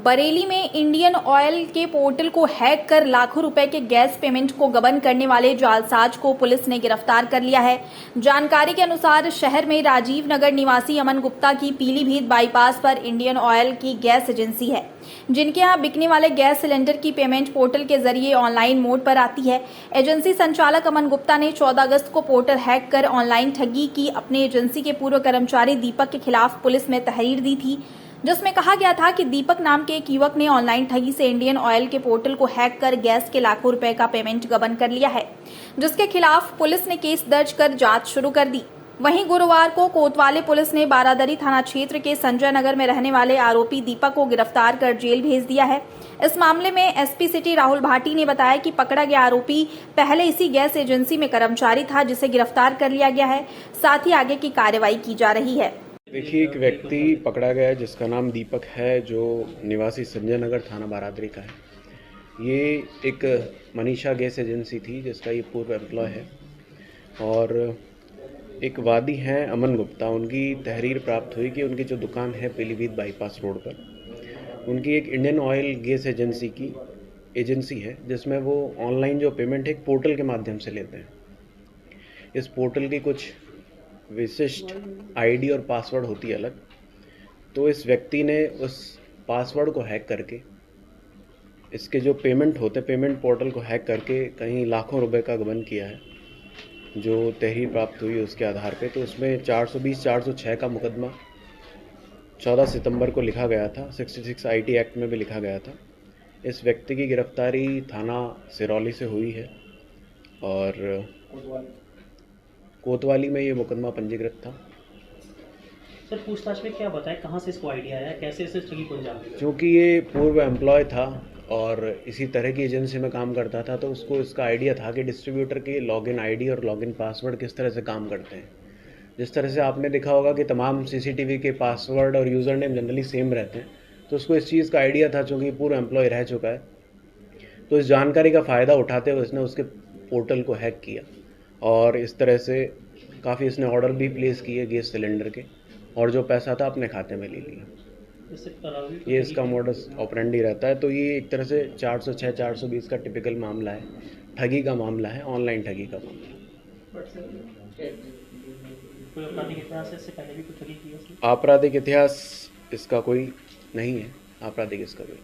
बरेली में Indian oil के portal को हैक कर लाखों रुपए के गैस पेमेंट को गबन करने वाले जालसाज को पुलिस ने गिरफ्तार कर लिया है। जानकारी के अनुसार शहर में राजीव नगर निवासी अमन गुप्ता की पीलीभीत बाईपास पर इंडियन ऑयल की गैस एजेंसी है, जिनके यहां बिकने वाले गैस सिलेंडर की पेमेंट पोर्टल के जरिए ऑनलाइन मोड पर आती है। एजेंसी संचालक अमन गुप्ता ने 14 अगस्त को पोर्टल हैक कर ऑनलाइन ठगी की अपने एजेंसी के पूर्व कर्मचारी दीपक के खिलाफ पुलिस में तहरीर दी थी, जिसमें कहा गया था कि दीपक नाम के एक युवक ने ऑनलाइन ठगी से इंडियन ऑयल के पोर्टल को हैक कर गैस के लाखों रुपए का पेमेंट गबन कर लिया है, जिसके खिलाफ पुलिस ने केस दर्ज कर जांच शुरू कर दी। वहीं गुरुवार को कोतवाली पुलिस ने बारादरी थाना क्षेत्र के संजय नगर में रहने वाले आरोपी दीपक को गिरफ्तार कर जेल भेज दिया है। इस मामले में एसपी सिटी राहुल भाटी ने बताया कि पकड़ा गया आरोपी पहले इसी गैस एजेंसी में कर्मचारी था, जिसे गिरफ्तार कर लिया गया है। साथ ही आगे की कार्रवाई की जा रही है। देखिए, एक व्यक्ति पकड़ा गया है जिसका नाम दीपक है, जो निवासी संजय नगर थाना बारादरी का है। ये एक मनीषा गैस एजेंसी थी जिसका ये पूर्व एम्प्लॉय है। और एक वादी हैं अमन गुप्ता, उनकी तहरीर प्राप्त हुई कि उनकी जो दुकान है पीलीभीत बाईपास रोड पर, उनकी एक इंडियन ऑयल गैस एजेंसी की एजेंसी है, जिसमें वो ऑनलाइन जो पेमेंट है एक पोर्टल के माध्यम से लेते हैं। इस पोर्टल की कुछ विशिष्ट आईडी और पासवर्ड होती है अलग। तो इस व्यक्ति ने उस पासवर्ड को हैक करके इसके जो पेमेंट होते पेमेंट पोर्टल को हैक करके कहीं लाखों रुपए का गबन किया है, जो तहरीर प्राप्त हुई उसके आधार पे। तो उसमें 420-406 का मुकदमा 14 सितंबर को लिखा गया था, 66 IT एक्ट में भी लिखा गया था। इस व्यक्ति की गिरफ्तारी थाना सिरौली से हुई है और कोतवाली में ये मुकदमा पंजीकृत था। सर, पूछताछ में क्या बताया, कहाँ से इसको आइडिया आया, कैसे इसे ठगी को अंजाम दिया? क्योंकि ये पूर्व एम्प्लॉय था और इसी तरह की एजेंसी में काम करता था, तो उसको इसका आइडिया था कि डिस्ट्रीब्यूटर की लॉगिन आईडी और लॉगिन पासवर्ड किस तरह से काम करते हैं। जिस तरह से आपने देखा होगा कि तमाम CCTV के पासवर्ड और यूज़र नेम जनरली सेम रहते हैं, तो उसको इस चीज़ का आइडिया था। चूँकि पूर्व एम्प्लॉय रह चुका है, तो इस जानकारी का फ़ायदा उठाते हुए उसने उसके पोर्टल को हैक किया और इस तरह से काफ़ी इसने ऑर्डर भी प्लेस किए गैस सिलेंडर के, और जो पैसा था अपने खाते में ले लिया। ये इसका मोडस ऑपरेंडी रहता है। तो ये एक तरह से 406-420 का टिपिकल मामला है, ठगी का मामला है, ऑनलाइन ठगी का मामला। आपराधिक इतिहास इसका कोई नहीं है, आपराधिक इसका कोई